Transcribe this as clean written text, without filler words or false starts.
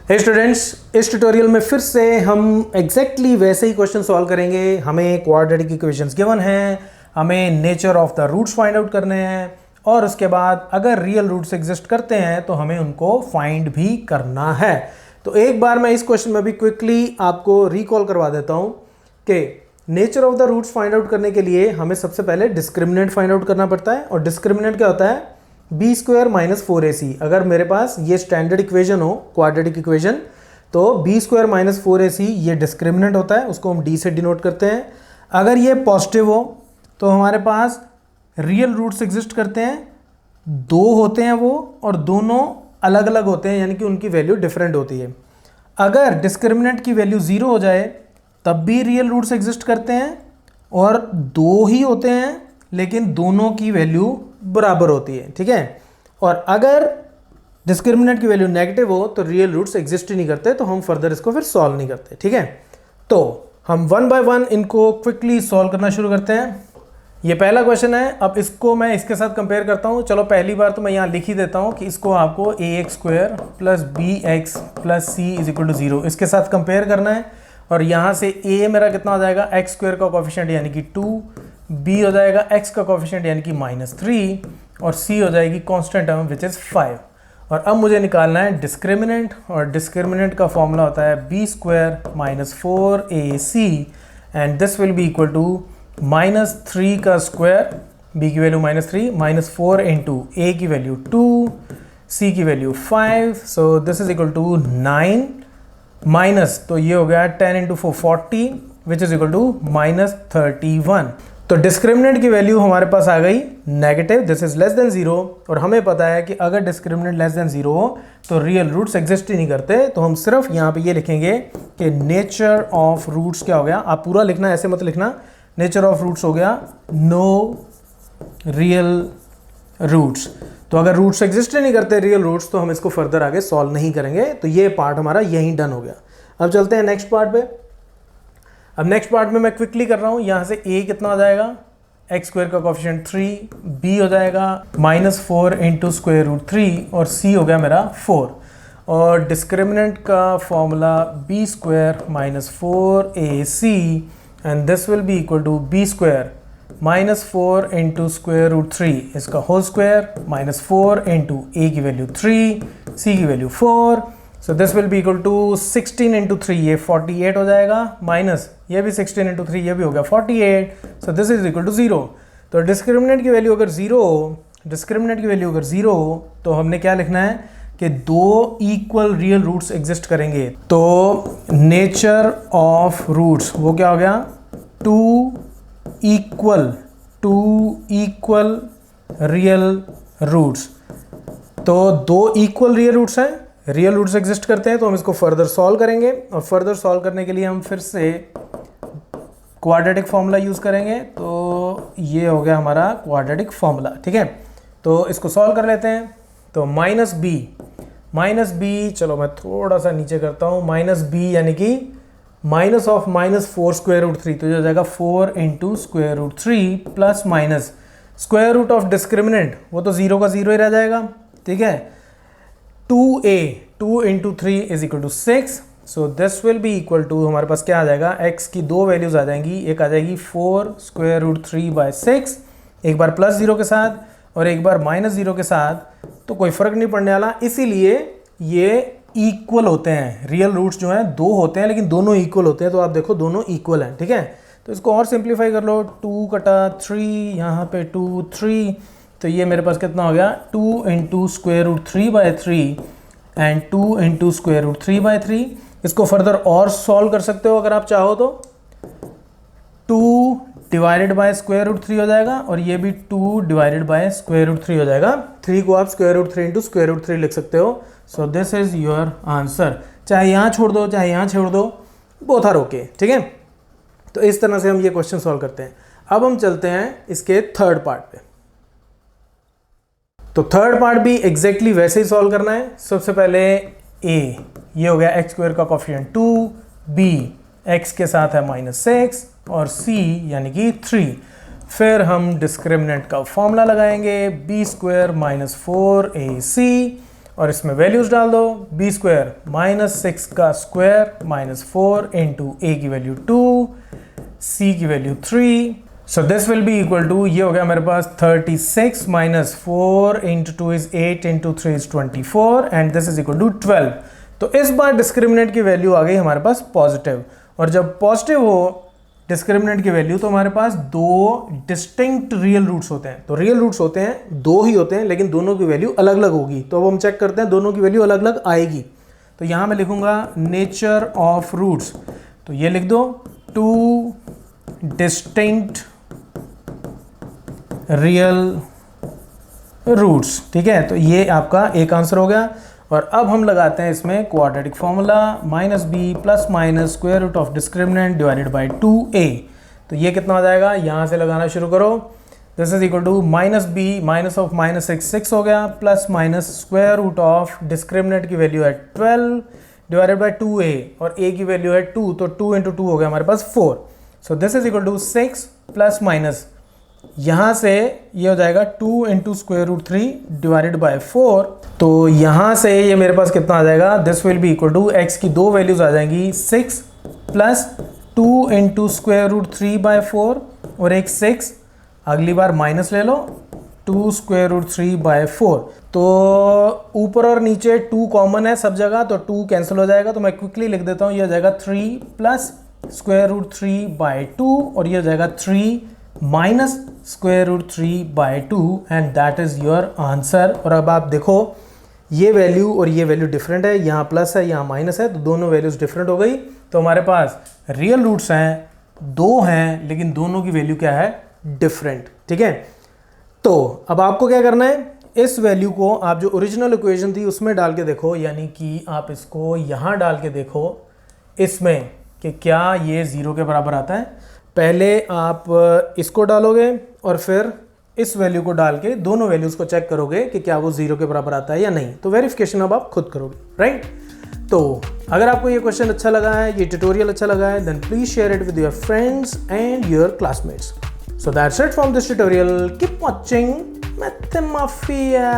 हे students, इस tutorial में फिर से हम एग्जैक्टली वैसे ही क्वेश्चन सॉल्व करेंगे। हमें क्वाड्रेटिक इक्वेशंस गिवन हैं, हमें nature of the roots find out करने हैं और उसके बाद अगर रियल रूट्स एग्जिस्ट करते हैं तो हमें उनको फाइंड भी करना है। तो एक बार मैं इस क्वेश्चन में भी क्विकली आपको रिकॉल करवा देता हूँ कि nature of the roots find out करने के लिए हमें सबसे पहले डिस्क्रिमिनेंट फाइंड आउट करना पड़ता है। और डिस्क्रिमिनेंट क्या होता है? B square minus 4ac। अगर मेरे पास ये स्टैंडर्ड इक्वेशन हो, क्वाड्रेटिक इक्वेशन, तो बी स्क्वायर माइनस 4ac ये डिस्क्रिमिनेंट होता है, उसको हम डी से डिनोट करते हैं। अगर ये पॉजिटिव हो तो हमारे पास रियल रूट्स एग्जिस्ट करते हैं, दो होते हैं वो, और दोनों अलग अलग होते हैं, यानी कि उनकी वैल्यू डिफरेंट होती है। अगर डिस्क्रिमिनेंट की वैल्यू 0 हो जाए तब भी रियल रूट्स एग्जिस्ट करते हैं और दो ही होते हैं लेकिन दोनों की वैल्यू बराबर होती है, ठीक है। और अगर डिस्क्रिमिनेंट की वैल्यू नेगेटिव हो तो रियल रूट्स एग्जिस्ट ही नहीं करते, तो हम फर्दर इसको फिर सॉल्व नहीं करते, ठीक है। तो हम वन बाय वन इनको क्विकली सॉल्व करना शुरू करते हैं। ये पहला क्वेश्चन है। अब इसको मैं इसके साथ कंपेयर करता हूँ। चलो पहली बार तो मैं यहाँ लिख ही देता हूँ कि इसको आपको ax square plus b x plus c is equal to 0 इसके साथ कंपेयर करना है। और यहाँ से a मेरा कितना हो जाएगा? x स्क्वायर का कोफिशिएंट यानी कि 2, b हो जाएगा x का कोफिशिएंट यानी कि -3 और c हो जाएगी कांस्टेंट टर्म विच इज़ 5। और अब मुझे निकालना है डिस्क्रिमिनेंट, और डिस्क्रिमिनेंट का फॉर्मूला होता है b square minus 4ac and this will be equal to -3 का स्क्वायर, b की वैल्यू -3, -4 इंटू a की वैल्यू 2, c की value 5, so this is equal to 9 minus, तो ये हो गया 10 into 4 40 which is equal to -31। तो डिस्क्रिमिनेंट की वैल्यू हमारे पास आ गई negative, this is less than 0। और हमें पता है कि अगर डिस्क्रिमिनेंट लेस देन 0 हो तो रियल रूट्स एग्जिस्ट ही नहीं करते। तो हम सिर्फ यहाँ पे ये लिखेंगे कि नेचर ऑफ रूट्स क्या हो गया। आप पूरा लिखना, ऐसे मत लिखना। नेचर ऑफ रूट्स हो गया नो रियल रूट्स। तो अगर रूट्स एग्जिस्ट ही नहीं करते रियल रूट्स तो हम इसको फर्दर आगे सॉल्व नहीं करेंगे। तो ये पार्ट हमारा यहीं डन हो गया। अब चलते हैं नेक्स्ट पार्ट पे। अब नेक्स्ट पार्ट में मैं क्विकली कर रहा हूँ। यहाँ से a कितना हो जाएगा? एक्स स्क्वायर का कोफिशिएंट 3, b हो जाएगा -4 इंटू स्क्वायर रूट 3 और c हो गया मेरा 4। और डिस्क्रिमिनेंट का formula b square minus 4ac and this will be equal to b square -4 into square root 3 इसका होल स्क्वायर -4 इंटू a की वैल्यू 3, c की value 4, so this will be equal to 16 into 3 ये 48 हो जाएगा, minus ये भी 16 into 3 ये भी हो गया 48, so this is equal to 0। तो डिस्क्रिमिनेंट की वैल्यू अगर 0 हो, डिस्क्रिमिनेंट की वैल्यू अगर 0 हो तो हमने क्या लिखना है कि दो इक्वल रियल रूट्स एग्जिस्ट करेंगे। तो नेचर ऑफ रूट्स वो क्या हो गया? Two equal real roots. तो दो इक्वल रियल रूट्स हैं, रियल रूट्स एग्जिस्ट करते हैं, तो हम इसको फर्दर सॉल्व करेंगे। और फर्दर सॉल्व करने के लिए हम फिर से क्वाड्रेटिक फॉर्मूला यूज़ करेंगे। तो ये हो गया हमारा क्वाड्रेटिक फॉर्मूला, ठीक है। तो इसको सॉल्व कर लेते हैं। तो माइनस बी, चलो मैं थोड़ा सा नीचे करता हूँ, -b यानी कि माइनस ऑफ -4 स्क्वायर रूट 3, तो ये हो जाएगा 4 into square root 3 plus minus square root of discriminant, वो तो 0 का 0 ही रह जाएगा, ठीक है। 2 into 3 is equal to 6, so this will be equal to, हमारे पास क्या आ जाएगा? x की दो वैल्यूज आ जाएंगी, एक आ जाएगी 4 स्क्वायर रूट 3 बाय 6, एक बार +0 के साथ और एक बार -0 के साथ, तो कोई फर्क नहीं पड़ने वाला। इसीलिए ये इक्वल होते हैं, रियल रूट्स जो हैं दो होते हैं लेकिन दोनों इक्वल होते हैं। तो आप देखो दोनों इक्वल हैं, ठीक है। तो इसको और सिंप्लीफाई कर लो, 2 कटा 3, यहाँ पे 2 3, तो ये मेरे पास कितना हो गया? 2 into square root 3 by 3 and 2 into square root 3 by 3। इसको फर्दर और सॉल्व कर सकते हो अगर आप चाहो तो। 2 डिवाइडेड बाय स्क्वायर रूट 3 हो जाएगा और ये भी 2 डिवाइडेड बाय स्क्वायर रूट 3 हो जाएगा। 3 को आप square root 3 into square root 3 लिख सकते हो। So this is your answer. चाहे यहाँ छोड़ दो चाहे यहाँ छोड़ दो, बोथ आर ओके, ठीक है। तो इस तरह से हम ये क्वेश्चन सॉल्व करते हैं। अब हम चलते हैं इसके थर्ड पार्ट पे। तो थर्ड पार्ट भी एग्जैक्टली वैसे ही सॉल्व करना है। सबसे पहले a, ये हो गया एक्स स्क्वायर का कोफिशिएंट 2, b x के साथ है -6 और c यानी कि 3। फिर हम डिस्क्रिमिनेंट का फॉर्मूला लगाएंगे, b स्क्वायर -4ac और इसमें वैल्यूज डाल दो, बी स्क्वायर माइनस 6 का स्क्वायर माइनस 4 इंटू ए की वैल्यू 2, सी की value 3, so this will be equal to, ये हो गया मेरे पास 36 minus 4 into 2 is 8 into 3 is 24 and this is equal to 12। तो इस बार डिस्क्रिमिनेंट की वैल्यू आ गई हमारे पास पॉजिटिव, और जब पॉजिटिव हो डिस्क्रिमिनेंट की वैल्यू तो हमारे पास दो डिस्टिंक्ट रियल रूट्स होते हैं। तो रियल रूट्स होते हैं, दो ही होते हैं, लेकिन दोनों की वैल्यू अलग अलग होगी। तो अब हम चेक करते हैं दोनों की वैल्यू अलग अलग आएगी। तो यहाँ मैं लिखूंगा नेचर ऑफ रूट्स, तो ये लिख दो 2 डिस्टिंक्ट रियल रूट्स, ठीक है। तो ये आपका एक आंसर हो गया। और अब हम लगाते हैं इसमें quadratic formula, minus b plus minus square root of discriminant divided by 2a। तो ये कितना हो जाएगा, यहाँ से लगाना शुरू करो। This is equal to minus b minus of minus 6 हो गया, plus minus square root of discriminant की वैल्यू है 12 डिवाइडेड बाई 2a, और a की वैल्यू है 2, तो 2 इंटू 2 हो गया हमारे पास 4। So this is equal to 6 plus minus, यहाँ से ये हो जाएगा 2 into square root 3 divided by 4। तो यहाँ से ये मेरे पास कितना आ जाएगा, this will be equal to x की दो वैल्यूज आ जाएंगी 6 plus 2 into square root 3 by 4 और एक 6, अगली बार माइनस ले लो 2 स्क्वायर रूट 3 बाई 4। तो ऊपर और नीचे 2 कॉमन है सब जगह, तो 2 कैंसिल हो जाएगा। तो मैं क्विकली लिख देता हूँ, ये हो जाएगा 3 प्लस स्क्वायर रूट 3 बाई 2 और ये हो जाएगा 3 minus square root 3 by 2 and that is your answer. और अब आप देखो ये वैल्यू और ये वैल्यू डिफरेंट है, यहाँ प्लस है यहाँ माइनस है, तो दोनों वैल्यूज डिफरेंट हो गई। तो हमारे पास रियल रूट्स हैं, दो हैं, लेकिन दोनों की वैल्यू क्या है, डिफरेंट, ठीक है। तो अब आपको क्या करना है, इस वैल्यू को आप जो ओरिजिनल इक्वेशन थी उसमें डाल के देखो, यानी कि आप इसको यहाँ डाल के देखो इसमें कि क्या ये 0 के बराबर आता है। पहले आप इसको डालोगे और फिर इस वैल्यू को डाल के दोनों वैल्यूज को चेक करोगे कि क्या वो 0 के बराबर आता है या नहीं। तो वेरिफिकेशन अब आप खुद करोगे, राइट। तो अगर आपको ये क्वेश्चन अच्छा लगा है, ये ट्यूटोरियल अच्छा लगा है, then please share it with your friends and your classmates. So that's it from this tutorial, keep watching मैथमाफिया।